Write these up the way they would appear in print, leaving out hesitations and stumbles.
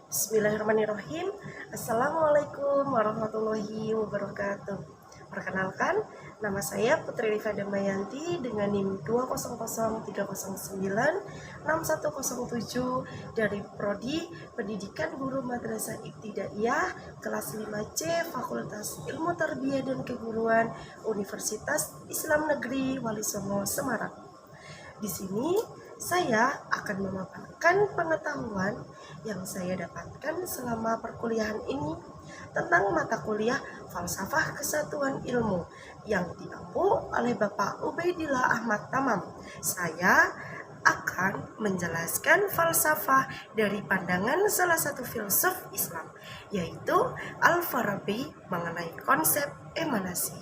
Bismillahirrahmanirrahim. Assalamualaikum warahmatullahi wabarakatuh. Perkenalkan, nama saya Putri Rifa Damayanti dengan NIM 20030961107 dari Prodi Pendidikan Guru Madrasah Ibtidaiyah kelas 5C Fakultas Ilmu Tarbiyah dan Keguruan Universitas Islam Negeri Wali Songo Semarang. Di sini saya akan memaparkan pengetahuan yang saya dapatkan selama perkuliahan ini tentang mata kuliah Falsafah Kesatuan Ilmu yang diampu oleh Bapak Ubaidillah Ahmad Tamam. Saya akan menjelaskan falsafah dari pandangan salah satu filsuf Islam, yaitu Al-Farabi mengenai konsep emanasi.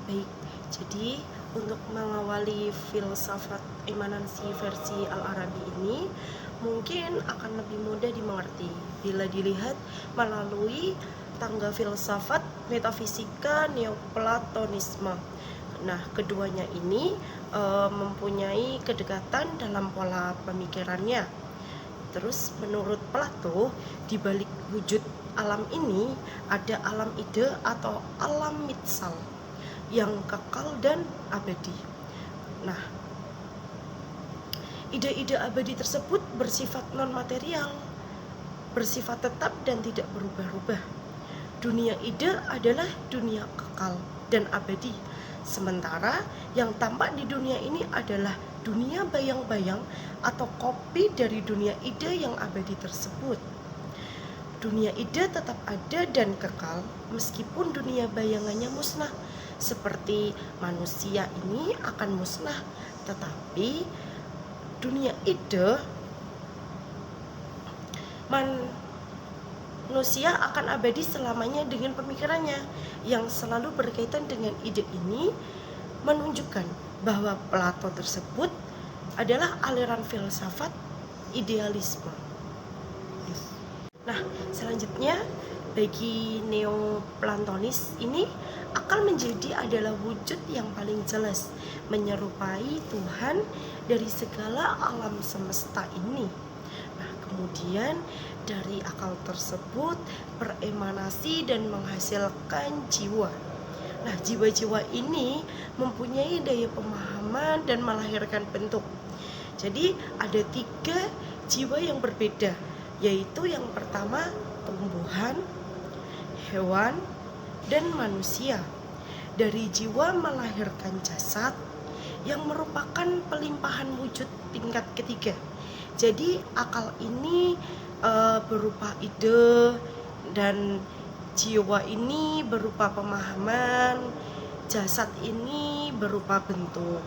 Baik, jadi untuk mengawali filsafat emanasi versi Al-Arabi ini mungkin akan lebih mudah dimengerti bila dilihat melalui tangga filsafat metafisika neoplatonisme. Nah, keduanya ini mempunyai kedekatan dalam pola pemikirannya. Terus menurut Plato, di balik wujud alam ini ada alam ide atau alam mitsal yang kekal dan abadi. Nah, ide-ide abadi tersebut bersifat non-material, bersifat tetap dan tidak berubah-ubah. Dunia ide adalah dunia kekal dan abadi, sementara yang tampak di dunia ini adalah dunia bayang-bayang atau kopi dari dunia ide yang abadi tersebut. Dunia ide tetap ada dan kekal meskipun dunia bayangannya musnah. Seperti manusia ini akan musnah, tetapi dunia ide manusia akan abadi selamanya dengan pemikirannya yang selalu berkaitan dengan ide ini, menunjukkan bahwa Plato tersebut adalah aliran filsafat idealisme. Nah, selanjutnya bagi Neoplatonis ini akal menjadi adalah wujud yang paling jelas menyerupai Tuhan dari segala alam semesta ini. Nah, kemudian dari akal tersebut beremanasi dan menghasilkan jiwa. Nah, jiwa-jiwa ini mempunyai daya pemahaman dan melahirkan bentuk. Jadi ada 3 jiwa yang berbeda, yaitu yang pertama tumbuhan, hewan, dan manusia. Dari jiwa melahirkan jasad yang merupakan pelimpahan wujud tingkat ketiga. Jadi akal ini berupa ide dan jiwa ini berupa pemahaman, jasad ini berupa bentuk.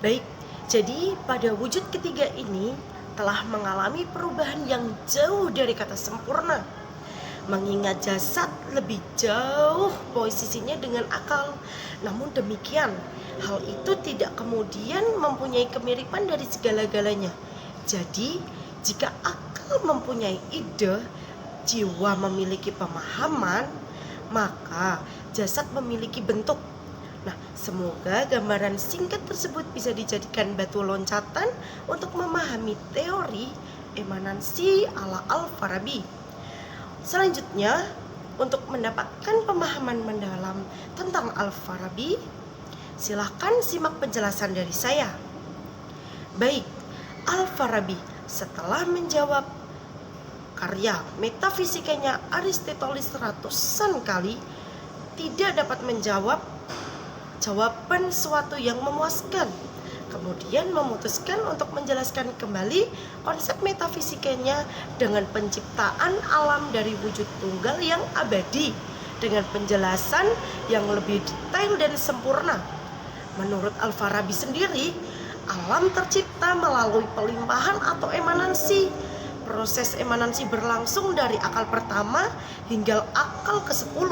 Baik, jadi pada wujud ketiga ini telah mengalami perubahan yang jauh dari kata sempurna. Mengingat jasad lebih jauh posisinya dengan akal. Namun demikian, hal itu tidak kemudian mempunyai kemiripan dari segala-galanya. Jadi, jika akal mempunyai ide, jiwa memiliki pemahaman, maka jasad memiliki bentuk. Nah, semoga gambaran singkat tersebut bisa dijadikan batu loncatan untuk memahami teori emanansi ala Al-Farabi. Selanjutnya, untuk mendapatkan pemahaman mendalam tentang Al-Farabi, silahkan simak penjelasan dari saya. Baik, Al-Farabi setelah menjawab karya metafisikanya Aristoteles ratusan kali, tidak dapat menjawab jawaban suatu yang memuaskan. Kemudian memutuskan untuk menjelaskan kembali konsep metafisikanya dengan penciptaan alam dari wujud tunggal yang abadi dengan penjelasan yang lebih detail dan sempurna. Menurut Al-Farabi sendiri, alam tercipta melalui pelimpahan atau emanansi. Proses emanansi berlangsung dari akal pertama hingga akal ke-10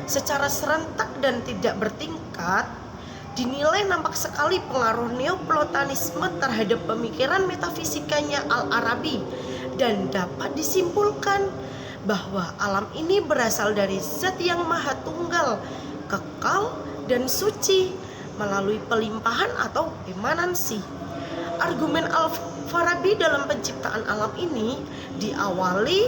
secara serentak dan tidak bertingkat. Dinilai nampak sekali pengaruh Neoplatonisme terhadap pemikiran metafisikanya Al-Arabi dan dapat disimpulkan bahwa alam ini berasal dari zat yang maha tunggal, kekal, dan suci melalui pelimpahan atau emanansi. Argumen Farabi dalam penciptaan alam ini diawali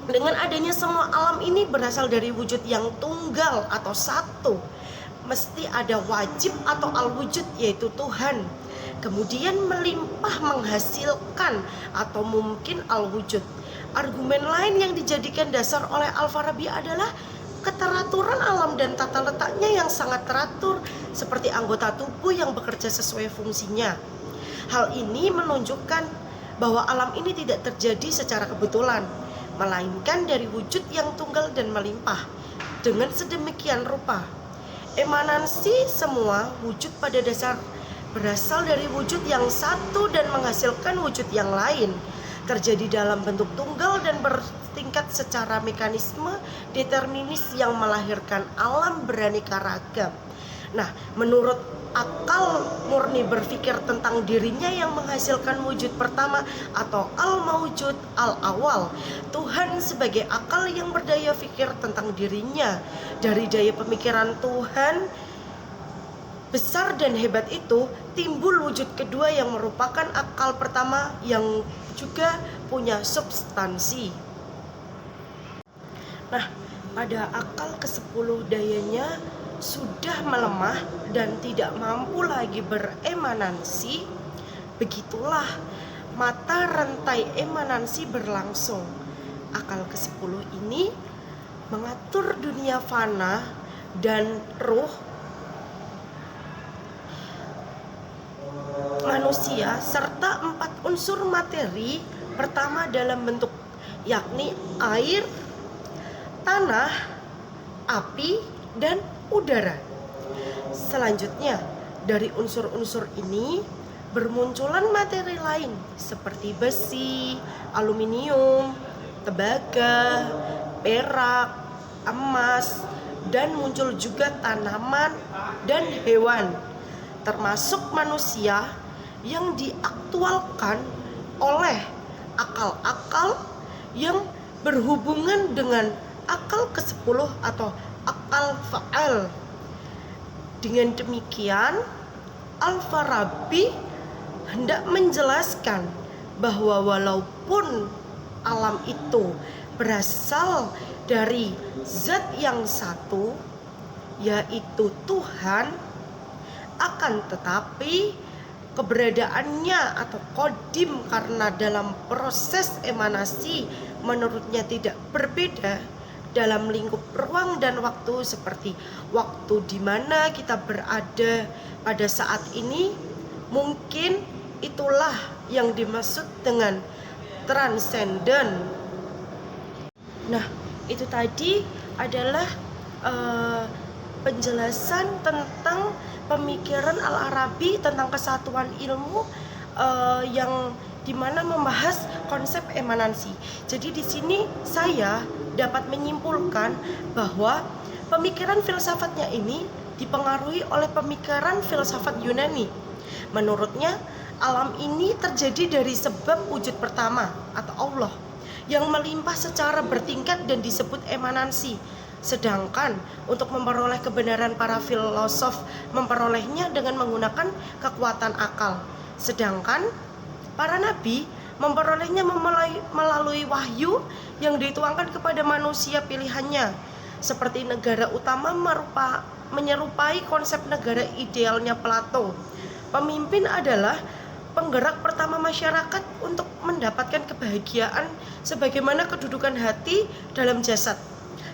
dengan adanya semua alam ini berasal dari wujud yang tunggal atau satu. Mesti ada wajib atau al-wujud, yaitu Tuhan. Kemudian melimpah menghasilkan atau mungkin al-wujud. Argumen lain yang dijadikan dasar oleh Al-Farabi adalah keteraturan alam dan tata letaknya yang sangat teratur, seperti anggota tubuh yang bekerja sesuai fungsinya. Hal ini menunjukkan bahwa alam ini tidak terjadi secara kebetulan, melainkan dari wujud yang tunggal dan melimpah. Dengan sedemikian rupa, emanansi semua wujud pada dasar berasal dari wujud yang satu dan menghasilkan wujud yang lain, terjadi dalam bentuk tunggal dan bertingkat secara mekanisme determinis yang melahirkan alam beraneka ragam. Nah, menurut akal murni berpikir tentang dirinya yang menghasilkan wujud pertama atau al-maujud al-awal, Tuhan sebagai akal yang berdaya pikir tentang dirinya. Dari daya pemikiran Tuhan besar dan hebat itu timbul wujud kedua yang merupakan akal pertama yang juga punya substansi. Nah, pada akal ke-10 dayanya sudah melemah dan tidak mampu lagi beremanansi. Begitulah mata rantai emanansi berlangsung. Akal ke-10 ini mengatur dunia fana dan ruh manusia serta 4 unsur materi pertama dalam bentuk, yakni air, tanah, api, dan udara. Selanjutnya, dari unsur-unsur ini bermunculan materi lain seperti besi, aluminium, tembaga, perak, emas, dan muncul juga tanaman dan hewan, termasuk manusia yang diaktualkan oleh akal-akal yang berhubungan dengan akal ke-10 atau akal fa'al. Dengan demikian, Al-Farabi hendak menjelaskan bahwa walaupun alam itu berasal dari zat yang satu, yaitu Tuhan, akan tetapi keberadaannya atau kodim karena dalam proses emanasi menurutnya tidak berbeda dalam lingkup ruang dan waktu, seperti waktu di mana kita berada pada saat ini. Mungkin itulah yang dimaksud dengan transenden. Nah, itu tadi adalah penjelasan tentang pemikiran Al-Arabi tentang kesatuan ilmu yang dimana membahas konsep emanansi. Jadi di sini saya dapat menyimpulkan bahwa pemikiran filsafatnya ini dipengaruhi oleh pemikiran filsafat Yunani. Menurutnya, alam ini terjadi dari sebab wujud pertama atau Allah yang melimpah secara bertingkat dan disebut emanansi. Sedangkan untuk memperoleh kebenaran, para filosof memperolehnya dengan menggunakan kekuatan akal. Sedangkan para nabi memperolehnya melalui wahyu yang dituangkan kepada manusia pilihannya. Seperti negara utama menyerupai konsep negara idealnya Plato. Pemimpin adalah penggerak pertama masyarakat untuk mendapatkan kebahagiaan sebagaimana kedudukan hati dalam jasad.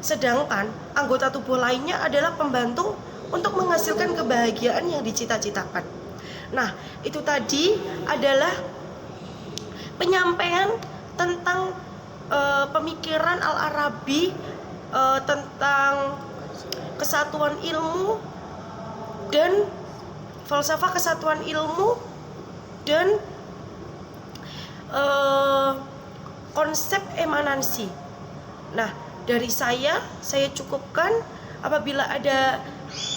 Sedangkan anggota tubuh lainnya adalah pembantu untuk menghasilkan kebahagiaan yang dicita-citakan. Nah, itu tadi adalah penyampaian tentang pemikiran Al-Arabi tentang kesatuan ilmu dan falsafah kesatuan ilmu dan konsep emanansi. Nah, dari saya cukupkan. Apabila ada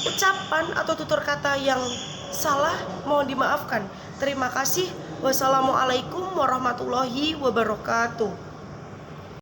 ucapan atau tutur kata yang salah, mohon dimaafkan. Terima kasih. Wassalamualaikum warahmatullahi wabarakatuh.